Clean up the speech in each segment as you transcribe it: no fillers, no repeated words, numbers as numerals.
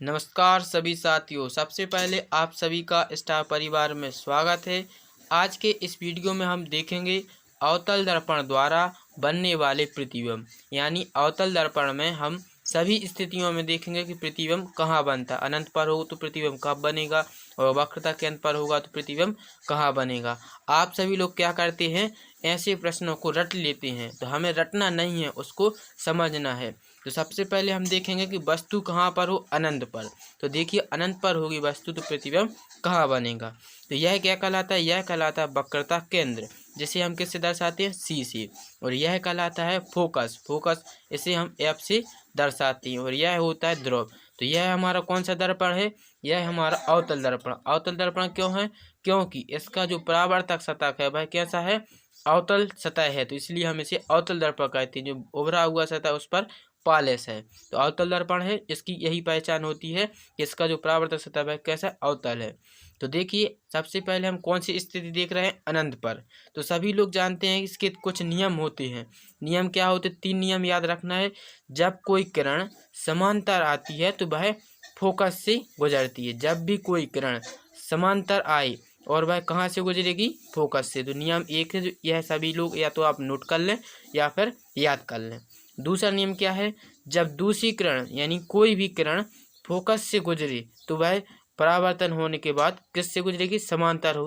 नमस्कार सभी साथियों, सबसे पहले आप सभी का स्टार परिवार में स्वागत है। आज के इस वीडियो में हम देखेंगे अवतल दर्पण द्वारा बनने वाले प्रतिबिंब। यानी अवतल दर्पण में हम सभी स्थितियों में देखेंगे कि प्रतिबिंब कहाँ बनता है। अनंत पर हो तो प्रतिबिंब कब बनेगा और वक्रता केंद्र पर होगा तो प्रतिबिंब कहाँ बनेगा। आप सभी लोग क्या करते हैं, ऐसे प्रश्नों को रट लेते हैं, तो हमें रटना नहीं है, उसको समझना है। तो सबसे पहले हम देखेंगे कि वस्तु कहाँ पर हो, अनंत पर। तो देखिए अनंत पर होगी वस्तु तो प्रतिबिंब कहाँ बनेगा। तो यह क्या कहलाता है, यह कहलाता है वक्रता केंद्र, जिसे हम किससे दर्शाते हैं, सी से। और यह कहलाता है फोकस, फोकस इसे हम एफ से दर्शाते हैं। और यह होता है ध्रुव। तो यह हमारा कौन सा दर्पण है, यह हमारा अवतल दर्पण। अवतल दर्पण क्यों है, क्योंकि इसका जो परावर्तक सतह है वह कैसा है, अवतल सतह है, तो इसलिए हम इसे अवतल दर्पण कहते हैं। जो उभरा हुआ सतह उस पर पालिश है, तो अवतल दर्पण है, इसकी यही पहचान होती है कि इसका जो परावर्तक सतह है कैसा अवतल है। तो देखिए सबसे पहले हम कौन सी स्थिति देख रहे हैं, अनंत पर। तो सभी लोग जानते हैं कि इसके कुछ नियम होते हैं। नियम क्या होते, 3 नियम याद रखना है। जब कोई किरण समांतर आती है तो वह फोकस से गुजरती है। जब भी कोई किरण समांतर आए और वह कहाँ से गुजरेगी, फोकस से। तो नियम 1 है, यह सभी लोग या तो आप नोट कर लें या फिर याद कर लें। दूसरा नियम क्या है, जब दूसरी किरण यानी कोई भी किरण फोकस से गुजरे तो वह परावर्तन होने के बाद किससे गुजरेगी, समांतर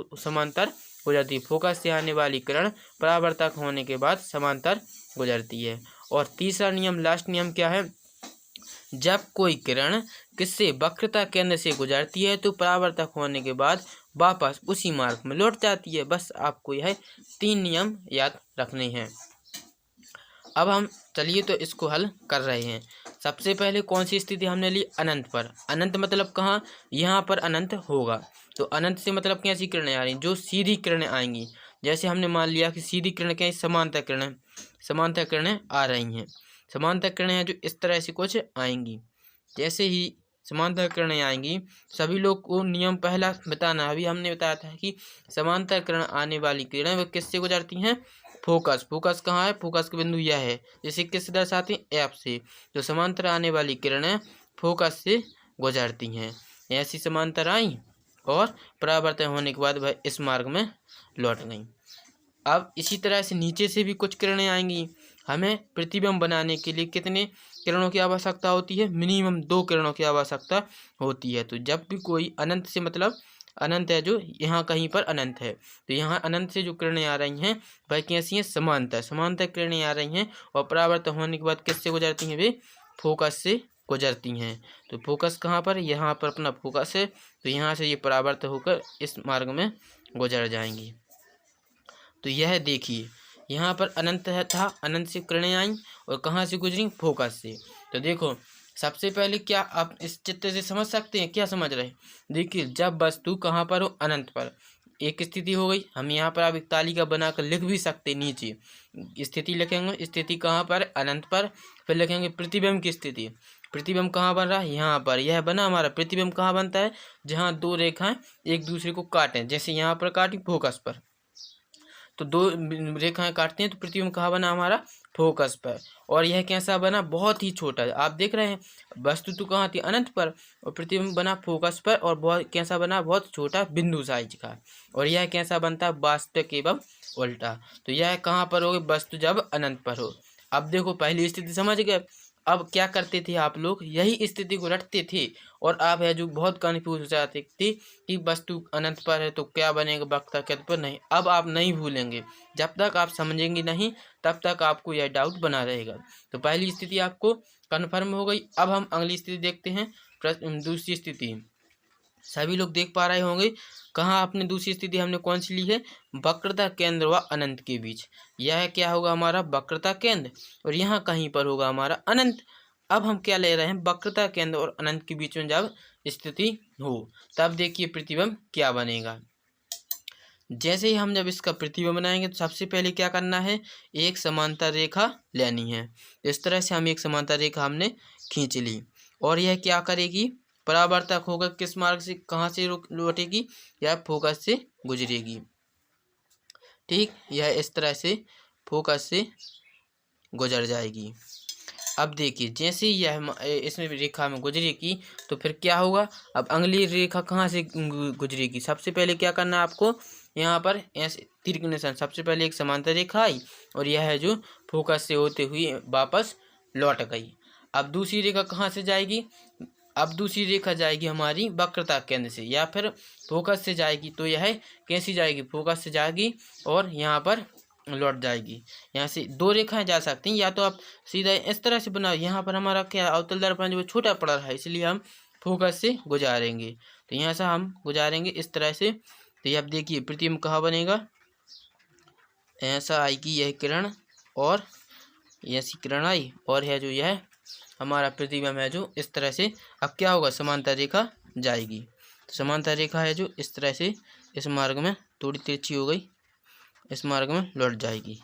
गुजरती है। फोकस से आने वाली किरण परावर्तक होने के बाद समांतर गुजरती है। और तीसरा नियम, लास्ट नियम क्या है, जब कोई किरण किससे, वक्रता केंद्र से गुजरती है तो परावर्तक होने के बाद वापस उसी मार्ग में लौट जाती है। बस आपको यह 3 नियम याद रखने हैं। अब हम चलिए तो इसको हल कर रहे हैं। सबसे पहले कौन सी स्थिति हमने ली, अनंत पर। अनंत मतलब कहाँ, यहाँ पर अनंत होगा। तो अनंत से मतलब कैसी किरणें आ रही, जो सीधी किरणें आएंगी। जैसे हमने मान लिया कि सीधी किरण क्या है, समांतर किरणें, समांतर किरणें आ रही हैं। समांतर किरणें हैं जो इस तरह से कुछ आएंगी। जैसे ही समांतर किरणें आएंगी, सभी लोग को नियम पहला बताना। अभी हमने बताया था कि समांतर किरण आने वाली किरणें वे किससे गुजरती हैं, फोकस। फोकस कहाँ है, फोकस का बिंदु यह है, जिसे किससे दर्शाते हैं, एफ से। तो समांतर आने वाली किरणें फोकस से गुजरती हैं। ऐसी समांतर आई और परावर्तन होने के बाद वह इस मार्ग में लौट गई। अब इसी तरह से नीचे से भी कुछ किरणें आएंगी। हमें प्रतिबिंब बनाने के लिए कितने किरणों की आवश्यकता होती है, मिनिमम 2 किरणों की आवश्यकता होती है। तो जब भी कोई अनंत से मतलब अनंत है, जो यहाँ कहीं पर अनंत है, तो यहाँ अनंत से जो किरणें आ रही हैं वह कैसी हैं, समांतर, समांतर किरणें आ रही हैं। और परावर्तन होने के बाद किससे गुजरती हैं, वे फोकस से गुजरती हैं। तो फोकस कहाँ पर, यहाँ पर अपना फोकस है, तो यहाँ से ये परावर्तन होकर इस मार्ग में गुजर जाएंगी। तो यह देखिए यहाँ पर अनंत है था, अनंत से किरणें आई और कहाँ से गुजरी, फोकस से। तो देखो सबसे पहले क्या आप इस चित्र से समझ सकते हैं, क्या समझ रहे हैं। देखिए जब वस्तु कहाँ पर हो, अनंत पर, एक स्थिति हो गई। हम यहाँ पर आप एक तालिका बनाकर लिख भी सकते, नीचे स्थिति लिखेंगे, स्थिति कहाँ पर, अनंत पर। फिर लिखेंगे प्रतिबिंब की स्थिति, प्रतिबिंब कहाँ बन रहा है, यहाँ पर। यह बना हमारा प्रतिबिंब कहाँ बनता है, जहाँ 2 रेखाएं एक दूसरे को काटें। जैसे यहाँ पर काटी फोकस पर, तो 2 रेखाएं काटते हैं तो प्रतिबिंब कहाँ बना हमारा, फोकस पर। और यह कैसा बना, बहुत ही छोटा। आप देख रहे हैं वस्तु तो कहाँ थी, अनंत पर, और प्रतिबिंब बना फोकस पर, और बहुत कैसा बना, बहुत छोटा बिंदु साइज का। और यह कैसा बनता है, वास्तविक एवं उल्टा। तो यह कहाँ पर होगी, वस्तु जब अनंत पर हो। अब देखो पहली स्थिति समझ गए। अब क्या करते थे आप लोग, यही स्थिति को रटते थे और आप है जो बहुत कन्फ्यूज हो जाते थे कि वस्तु अनंत पर है तो क्या बनेगा, वक्रता केंद्र पर। नहीं, अब आप नहीं भूलेंगे। जब तक आप समझेंगे नहीं तब तक आपको यह डाउट बना रहेगा। तो पहली स्थिति आपको कन्फर्म हो गई। अब हम अगली स्थिति देखते हैं, दूसरी स्थिति। सभी लोग देख पा रहे होंगे कहाँ आपने दूसरी स्थिति हमने कौन सी ली है, वक्रता केंद्र व अनंत के बीच। यह क्या होगा हमारा, वक्रता केंद्र, और यहाँ कहीं पर होगा हमारा अनंत। अब हम क्या ले रहे हैं, वक्रता केंद्र और अनंत के बीच में जब स्थिति हो तब देखिए प्रतिबिंब क्या बनेगा। जैसे ही हम जब इसका प्रतिबिंब बनाएंगे तो सबसे पहले क्या करना है, एक समांतर रेखा लेनी है। इस तरह से हम एक समांतर रेखा हमने खींच ली और यह क्या करेगी, परावर्तक होकर किस मार्ग से, कहाँ से लौटेगी, यह फोकस से गुजरेगी। ठीक, यह इस तरह से फोकस से गुजर जाएगी। अब देखिए जैसे ही यह इसमें रेखा में गुजरेगी तो फिर क्या होगा, अब अगली रेखा कहाँ से गुजरेगी। सबसे पहले क्या करना है आपको, यहाँ पर ऐसे तीर के निशान, सबसे पहले एक समांतर रेखा आई और यह है जो फोकस से होते हुए वापस लौट गई। अब दूसरी रेखा कहाँ से जाएगी, अब दूसरी रेखा जाएगी हमारी वक्रता केंद्र से या फिर फोकस से जाएगी। तो यह कैसी जाएगी, फोकस से जाएगी और यहाँ पर लौट जाएगी। यहाँ से दो रेखाएं जा सकती हैं, या तो आप सीधा इस तरह से बनाओ। यहाँ पर हमारा क्या अवतल दर्पण जो छोटा पड़ रहा है इसलिए हम फोकस से गुजारेंगे। तो यहाँ से हम गुजारेंगे इस तरह से। तो ये आप देखिए प्रतिबिंब कहाँ बनेगा, ऐसा आएगी यह किरण और ऐसी किरण आई और है जो यह हमारा प्रतिबिंब है जो इस तरह से। अब क्या होगा, समांतर रेखा जाएगी। तो समांतर रेखा है जो इस तरह से इस मार्ग में थोड़ी तिरछी हो गई, इस मार्ग में लौट जाएगी।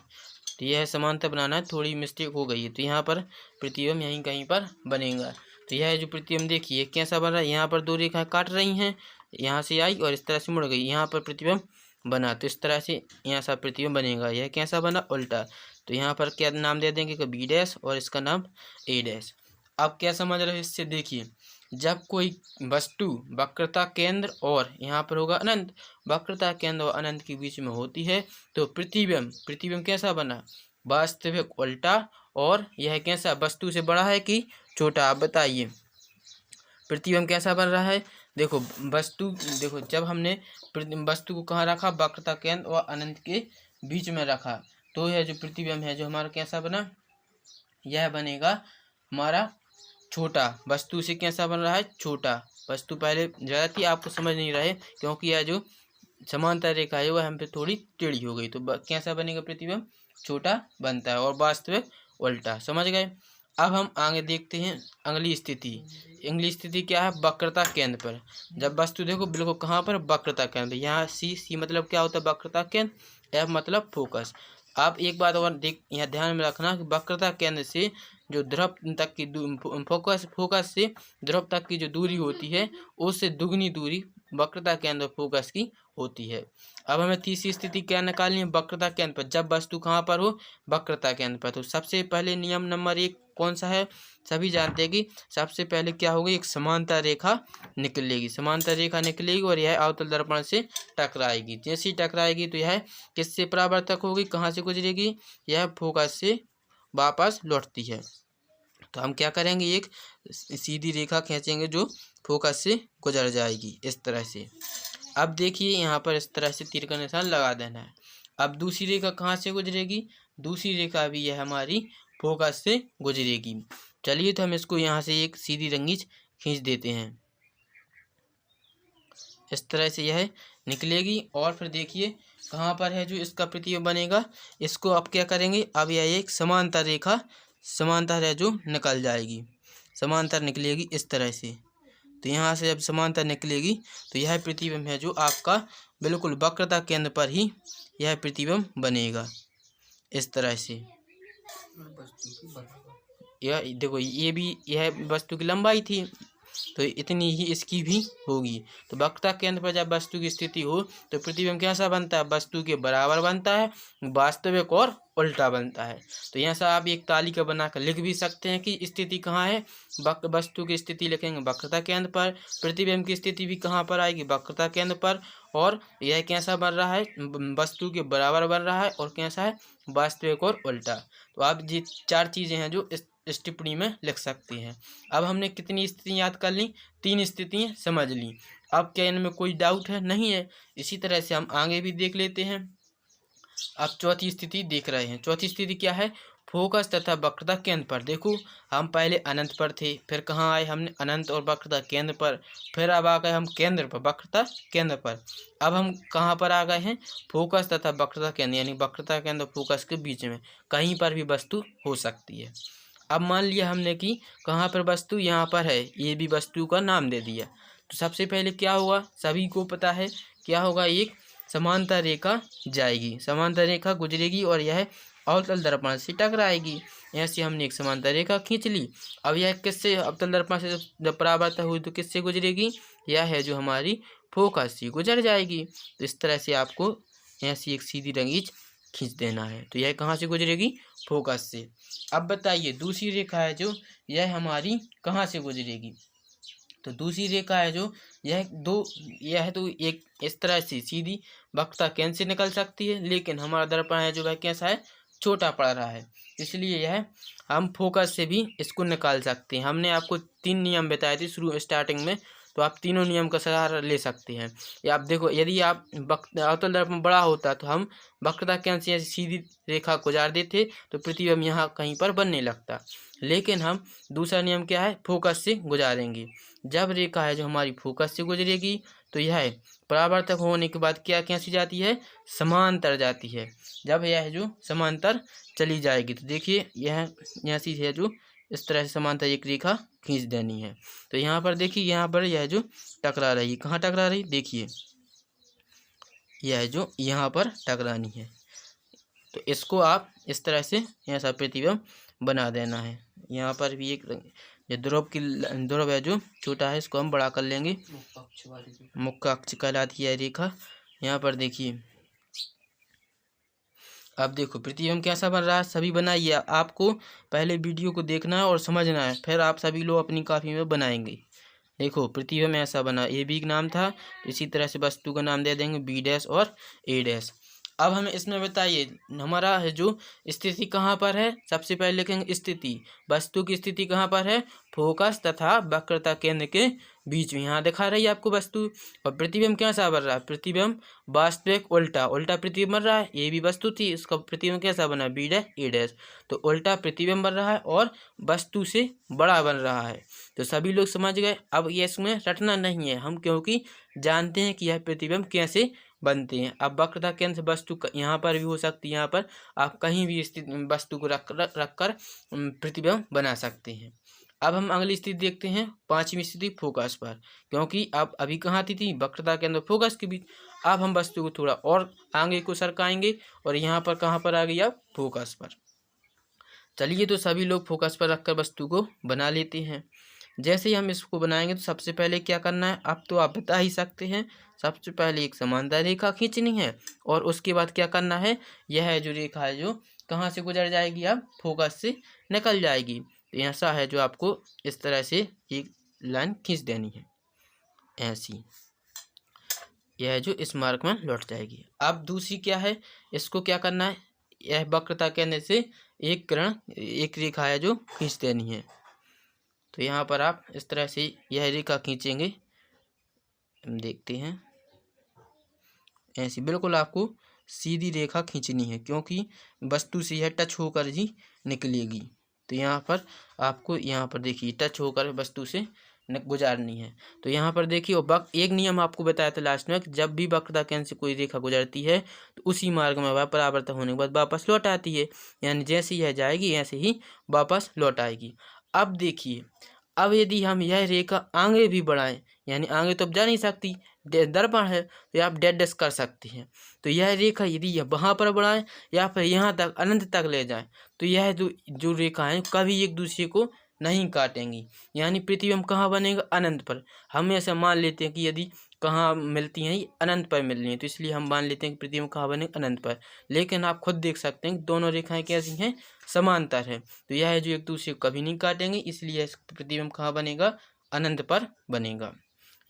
तो यह समांतर बनाना है, थोड़ी मिस्टेक हो गई है। तो यहाँ पर प्रतिबिंब यहीं कहीं पर बनेगा। तो यह जो प्रतिबिंब देखिए कैसा बन रहा है, यहाँ पर दो रेखाएं काट रही हैं, यहाँ से आई और इस तरह से मुड़ गई, यहाँ पर प्रतिबिंब बना। तो इस तरह से यहाँ सा प्रतिबिंब बनेगा। यह कैसा बना, उल्टा। तो यहाँ पर क्या नाम दे देंगे कि बी डैश और इसका नाम ए डैश। अब क्या समझ रहे हो इससे, देखिए जब कोई वस्तु वक्रता केंद्र और यहाँ पर होगा अनंत, वक्रता केंद्र और अनंत के बीच में होती है तो प्रतिबिंब कैसा बना, वास्तविक उल्टा। और यह कैसा, वस्तु से बड़ा है कि छोटा, आप बताइए प्रतिबिंब कैसा बन रहा है। देखो वस्तु, देखो जब हमने वस्तु को कहाँ रखा, वक्रता केंद्र और अनंत के बीच में रखा, तो यह जो प्रतिबिंब है जो हमारा कैसा बना, यह बनेगा हमारा छोटा। वस्तु से कैसा बन रहा है, छोटा। वस्तु पहले ज़्यादा थी, आपको समझ नहीं रहे क्योंकि यह जो समांतर रेखा है वह हम पे थोड़ी टेढ़ी हो गई। तो कैसा बनेगा, प्रतिबिंब छोटा बनता है और वास्तविक उल्टा। समझ गए। अब हम आगे देखते हैं अगली स्थिति। अगली स्थिति क्या है, वक्रता केंद्र पर। जब वस्तु देखो बिल्कुल कहाँ पर, वक्रता केंद्र। यहाँ सी मतलब क्या होता है, वक्रता केंद्र। एफ मतलब फोकस। आप एक बात और यहाँ ध्यान में रखना कि वक्रता केंद्र से जो ध्रुव तक की फोकस से ध्रुव तक की जो दूरी होती है उससे दुगनी दूरी वक्रता केंद्र फोकस की होती है। अब हमें तीसरी स्थिति क्या निकालनी है, वक्रता केंद्र पर। जब वस्तु कहाँ पर हो, वक्रता केंद्र पर। तो सबसे पहले नियम नंबर 1 कौन सा है, सभी जानते हैं कि सबसे पहले क्या होगी, एक समांतर रेखा निकलेगी। समांतर रेखा निकलेगी और यह अवतल दर्पण से टकराएगी। जैसे ही टकराएगी तो यह किससे परावर्तक होगी, कहाँ से गुजरेगी, यह फोकस से वापस लौटती है। तो हम क्या करेंगे, एक सीधी रेखा खींचेंगे जो फोकस से गुजर जाएगी इस तरह से। अब देखिए यहाँ पर इस तरह से तीर का निशान लगा देना है। अब दूसरी रेखा कहाँ से गुजरेगी, दूसरी रेखा भी यह हमारी फोकस से गुजरेगी। चलिए तो हम इसको यहाँ से एक सीधी रंगीच खींच देते हैं, इस तरह से यह निकलेगी। और फिर देखिए कहाँ पर है जो इसका प्रतिबिंब बनेगा, इसको अब क्या करेंगे, अब यह एक समांतर रेखा समांतर है जो निकल जाएगी, समांतर निकलेगी इस तरह से। तो यहाँ से जब समांतर निकलेगी तो यह प्रतिबिंब है जो आपका बिल्कुल वक्रता केंद्र पर ही यह प्रतिबिंब बनेगा इस तरह से। यह देखो ये भी यह वस्तु की लंबाई थी तो इतनी ही इसकी भी होगी। तो वक्रता केंद्र पर जब वस्तु की स्थिति हो तो प्रतिबिंब कैसा बनता है, वस्तु के बराबर बनता है, वास्तविक और उल्टा बनता है। तो यहाँ से आप एक तालिका बनाकर लिख भी सकते हैं कि स्थिति कहाँ है, वस्तु की स्थिति लिखेंगे वक्रता केंद्र पर, प्रतिबिंब की स्थिति भी कहाँ पर आएगी, वक्रता केंद्र पर, और यह कैसा बन रहा है, वस्तु के बराबर बन रहा है, और कैसा है, वास्तविक और उल्टा। तो आप ये 4 चीज़ें हैं जो इस टिप्पणी में लिख सकते हैं। अब हमने कितनी स्थितियाँ याद कर ली, 3 स्थितियाँ समझ ली। अब क्या इनमें कोई डाउट है, नहीं है। इसी तरह से हम आगे भी देख लेते हैं। अब चौथी स्थिति देख रहे हैं। चौथी स्थिति क्या है, फोकस तथा वक्रता केंद्र पर। देखो हम पहले अनंत पर थे, फिर कहाँ आए, हमने अनंत और वक्रता केंद्र पर, फिर अब आ गए हम केंद्र पर, वक्रता केंद्र पर। अब हम कहाँ पर आ गए हैं, फोकस तथा वक्रता केंद्र, यानी वक्रता केंद्र और फोकस के बीच में कहीं पर भी वस्तु हो सकती है। अब मान लिया हमने कि कहाँ पर वस्तु, यहाँ पर है, ये भी वस्तु का नाम दे दिया। तो सबसे पहले क्या होगा, सभी को पता है क्या होगा, एक समांतर रेखा जाएगी, समांतर रेखा गुजरेगी और यह अवतल दर्पण से टकराएगी। ऐसे हमने एक समांतर रेखा खींच ली। अब यह किससे, अवतल दर्पण से जब परावर्तन हुई तो किससे गुजरेगी, यह है जो हमारी फोकस से गुजर जाएगी। तो इस तरह से आपको ऐसी एक सीधी रंगीच खींच देना है। तो यह कहाँ से गुजरेगी? फोकस से। अब बताइए दूसरी रेखा है जो यह हमारी कहाँ से गुजरेगी? तो दूसरी रेखा है जो यह तो एक इस तरह से सीधी वक्रता केंद्र से निकल सकती है, लेकिन हमारा दर्पण है जो वह कैसा है? छोटा पड़ रहा है, इसलिए यह हम फोकस से भी इसको निकाल सकते हैं। हमने आपको 3 नियम बताए थे शुरू स्टार्टिंग में, तो आप तीनों नियम का सहारा ले सकते हैं। या आप देखो, यदि आप अवतल दर्पण बड़ा होता तो हम वक्रता केंद्र से ऐसी सीधी रेखा गुजार देते तो प्रतिबिंब यहाँ कहीं पर बनने लगता, लेकिन हम दूसरा नियम क्या है? फोकस से गुजारेंगे। जब रेखा है जो हमारी फोकस से गुजरेगी तो यह परावर्तक होने के बाद क्या कैसी जाती है? समांतर जाती है। जब यह जो समांतर चली जाएगी तो देखिए यह ऐसी है जो इस तरह से समांतर एक रेखा खींच देनी है। तो यहाँ पर देखिए, यहाँ पर यह जो टकरा रही, कहाँ टकरा रही? देखिए यह जो यहाँ पर टकरानी है, तो इसको आप इस तरह से ऐसा प्रतिबिंब बना देना है। यहाँ पर भी एक ये ध्रुव है जो छोटा है, इसको हम बड़ा कर लेंगे। मुख्य अक्ष कहलाती है रेखा। यहाँ पर देखिए, अब देखो प्रतिबिंब कैसा बन रहा है। सभी बनाइए, आपको पहले वीडियो को देखना है और समझना है, फिर आप सभी लोग अपनी कॉपी में बनाएंगे। देखो प्रतिबिंब ऐसा बना, ए बी नाम था, इसी तरह से वस्तु का नाम दे देंगे बी डैश और ए डैश। अब हमें इसमें बताइए हमारा है जो स्थिति कहाँ पर है? सबसे पहले लिखेंगे स्थिति, वस्तु की स्थिति कहाँ पर है? फोकस तथा वक्रता केंद्र के बीच में। यहाँ दिखा रही है आपको वस्तु। और प्रतिबिंब कैसा बन रहा है? प्रतिबिंब वास्तविक उल्टा प्रतिबिंब बन रहा है। ये भी वस्तु थी, इसका प्रतिबिंब कैसा बना? बी डैश ए डैश। तो उल्टा प्रतिबिंब बन रहा है और वस्तु से बड़ा बन रहा है। तो सभी लोग समझ गए। अब ये इसमें रटना नहीं है हम, क्योंकि जानते हैं कि यह प्रतिबिंब कैसे बनते हैं। अब वक्रता केंद्र वस्तु यहाँ पर भी हो सकती है, यहाँ पर आप कहीं भी स्थित वस्तु को रख कर प्रतिबिंब बना सकते हैं। अब हम अगली स्थिति देखते हैं, 5वीं स्थिति फोकस पर, क्योंकि अब अभी कहाँ थी? वक्रता केंद्र फोकस के बीच। अब हम वस्तु को थोड़ा और आगे को सरकाएंगे और यहाँ पर कहाँ पर आ गई? अब फोकस पर। चलिए तो सभी लोग फोकस पर रखकर वस्तु को बना लेते हैं। जैसे ही हम इसको बनाएंगे तो सबसे पहले क्या करना है? अब तो आप बता ही सकते हैं। सबसे पहले एक समांतर रेखा खींचनी है और उसके बाद क्या करना है? यह जो रेखा है जो कहाँ से गुजर जाएगी? अब फोकस से निकल जाएगी। तो ऐसा है जो आपको इस तरह से एक लाइन खींच देनी है ऐसी, यह जो इस मार्ग में लौट जाएगी। अब दूसरी क्या है? इसको क्या करना है? यह वक्रता केंद्र से एक रेखा है जो खींच देनी है। तो यहाँ पर आप इस तरह से यह रेखा खींचेंगे, हम देखते हैं ऐसी बिल्कुल आपको सीधी रेखा खींचनी है, क्योंकि वस्तु से यह टच होकर ही निकलेगी। तो यहाँ पर आपको यहाँ पर देखिए टच होकर वस्तु से गुजारनी है। तो यहाँ पर देखिए, और एक नियम आपको बताया था लास्ट में, जब भी वक्रता केंद्र से कोई रेखा गुजरती है तो उसी मार्ग में वह परावर्तन होने के बाद वापस लौट आती है, यानी जैसे यह जाएगी ऐसे ही वापस लौट आएगी। अब देखिए, अब यदि हम यह रेखा आगे भी बढ़ाएं, यानी आगे तो अब जा नहीं सकती, दर्पण है, तो आप डैश कर सकते हैं। तो यह रेखा यदि यह वहाँ पर बढ़ाएं या फिर यहाँ तक अनंत तक ले जाएं, तो यह जो रेखा है कभी एक दूसरे को नहीं काटेंगी, यानी प्रतिबिंब कहाँ बनेगा? अनंत पर। हम ऐसा मान लेते हैं कि यदि कहाँ मिलती हैं? अनंत पर मिल रही हैं, तो इसलिए हम मान लेते हैं कि प्रतिबिंब कहाँ बनेगा? अनंत पर। लेकिन आप खुद देख सकते हैं दोनों रेखाएं कैसी हैं? समांतर है। तो यह जो एक दूसरे को कभी नहीं काटेंगे, इसलिए प्रतिबिंब कहाँ बनेगा? अनंत पर बनेगा।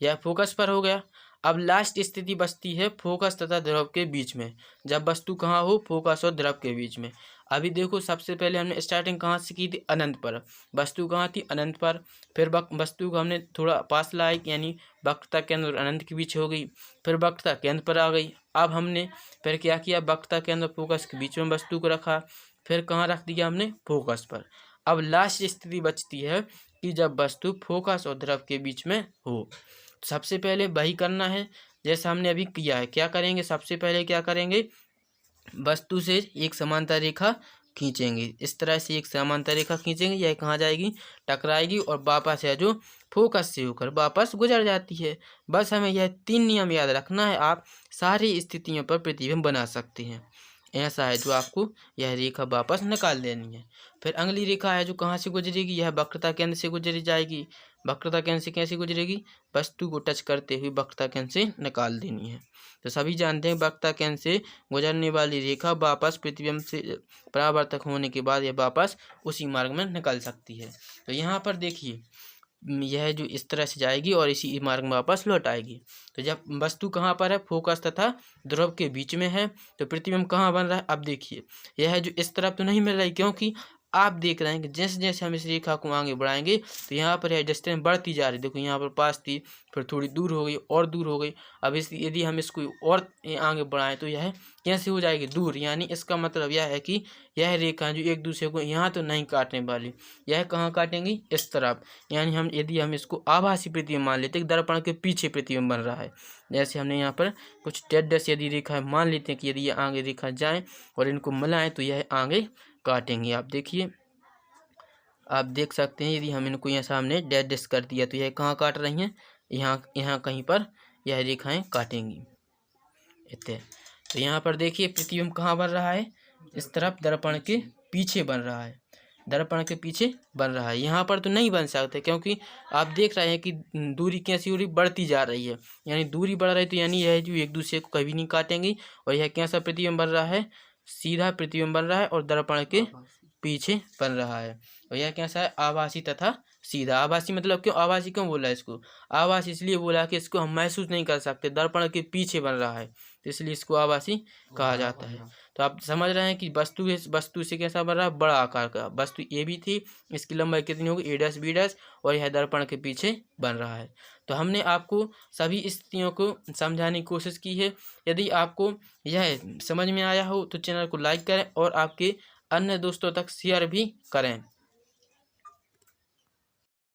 यह फोकस पर हो गया। अब लास्ट स्थिति बचती है फोकस तथा ध्रुव के बीच में, जब वस्तु कहाँ हो? फोकस और ध्रुव के बीच में। अभी देखो, सबसे पहले हमने स्टार्टिंग कहाँ से की थी? अनंत पर। वस्तु कहाँ थी? अनंत पर। फिर वस्तु को हमने थोड़ा पास लाई, यानी वक्रता केंद्र अनंत के बीच हो गई। फिर वक्रता केंद्र पर आ गई। अब हमने फिर क्या किया? वक्रता केंद्र फोकस के बीच में वस्तु को रखा। फिर कहाँ रख दिया हमने? फोकस पर। अब लास्ट स्थिति बचती है कि जब वस्तु फोकस और ध्रुव के बीच में हो। सबसे पहले वही करना है जैसा हमने अभी किया है। क्या करेंगे? सबसे पहले क्या करेंगे? वस्तु से एक समांतर रेखा खींचेंगे, इस तरह से एक समांतर रेखा खींचेंगे। यह कहाँ जाएगी? टकराएगी और वापस है जो फोकस से होकर वापस गुजर जाती है। बस हमें यह 3 नियम याद रखना है, आप सारी स्थितियों पर प्रतिबिंब बना सकते हैं। ऐसा है जो आपको यह रेखा वापस निकाल देनी है। फिर अगली रेखा है जो कहाँ से गुजरेगी? यह वक्रता केंद्र से गुजरी जाएगी। वक्रता केंद्र से कैसे गुजरेगी, वस्तु को टच करते हुए वक्रता केंद्र से निकाल देनी है। तो सभी जानते हैं वक्रता केंद्र से गुजरने वाली रेखा वापस प्रतिबिंब से परावर्तक होने के बाद यह वापस उसी मार्ग में निकल सकती है। तो यहाँ पर देखिए यह जो इस तरह से जाएगी और इसी मार्ग में वापस लौट आएगी। तो जब वस्तु कहाँ पर है, फोकस तथा ध्रुव के बीच में है, तो प्रतिबिंब कहाँ बन रहा है। अब देखिए यह जो इस तरफ तो नहीं मिल रही, क्योंकि आप देख रहे हैं कि जैसे जैसे हम इस रेखा को आगे बढ़ाएंगे तो यहाँ पर यह डिस्टेंस बढ़ती जा रही है। देखो यहाँ पर पास थी, फिर थोड़ी दूर हो गई और दूर हो गई। अब इस यदि हम इसको और आगे बढ़ाएं तो यह कैसे हो जाएगी, दूर। यानी इसका मतलब यह है कि यह रेखा जो एक दूसरे को यहाँ तो नहीं काटने वाली, यह कहाँ काटेंगी, इस तरफ। यानी हम यदि हम इसको आभासी प्रतिबिंब मान लेते हैं, दर्पण के पीछे प्रतिबिंब बन रहा है। जैसे हमने यहाँ पर कुछ डेड यदि रेखा मान लेते हैं कि यदि ये आगे रेखा जाएँ और इनको मिलाएं तो यह आगे काटेंगे। आप देखिए, आप देख सकते हैं यदि हम इनको यहाँ सामने डैश कर दिया तो यह कहाँ काट रही हैं, यहाँ कहीं पर यह रेखाएं काटेंगी। इतने तो यहाँ पर देखिए प्रतिबिंब कहाँ बन रहा है, इस तरफ दर्पण के पीछे बन रहा है, दर्पण के पीछे बन रहा है। यहाँ पर तो नहीं बन सकते, क्योंकि आप देख रहे हैं कि दूरी कैसी हो रही, बढ़ती जा रही है। यानी दूरी बढ़ रही है, तो यानी यह जो एक दूसरे को कभी नहीं काटेंगी। और यह कैसा प्रतिबिंब बन रहा है, सीधा प्रतिबिंब बन रहा है और दर्पण के पीछे बन रहा है। और यह कैसा है, आभासी तथा सीधा। आभासी मतलब क्यों, आभासी क्यों बोला इसको, आभासी इसलिए बोला कि इसको हम महसूस नहीं कर सकते, दर्पण के पीछे बन रहा है, तो इसलिए इसको आभासी कहा जाता है। तो आप समझ रहे हैं कि वस्तु से कैसा बन रहा है, बड़ा आकार का। वस्तु ए भी थी, इसकी लंबाई कितनी होगी, A', B', और यह दर्पण के पीछे बन रहा है। तो हमने आपको सभी स्थितियों को समझाने की कोशिश की है। यदि आपको यह समझ में आया हो तो चैनल को लाइक करें और आपके अन्य दोस्तों तक शेयर भी करें।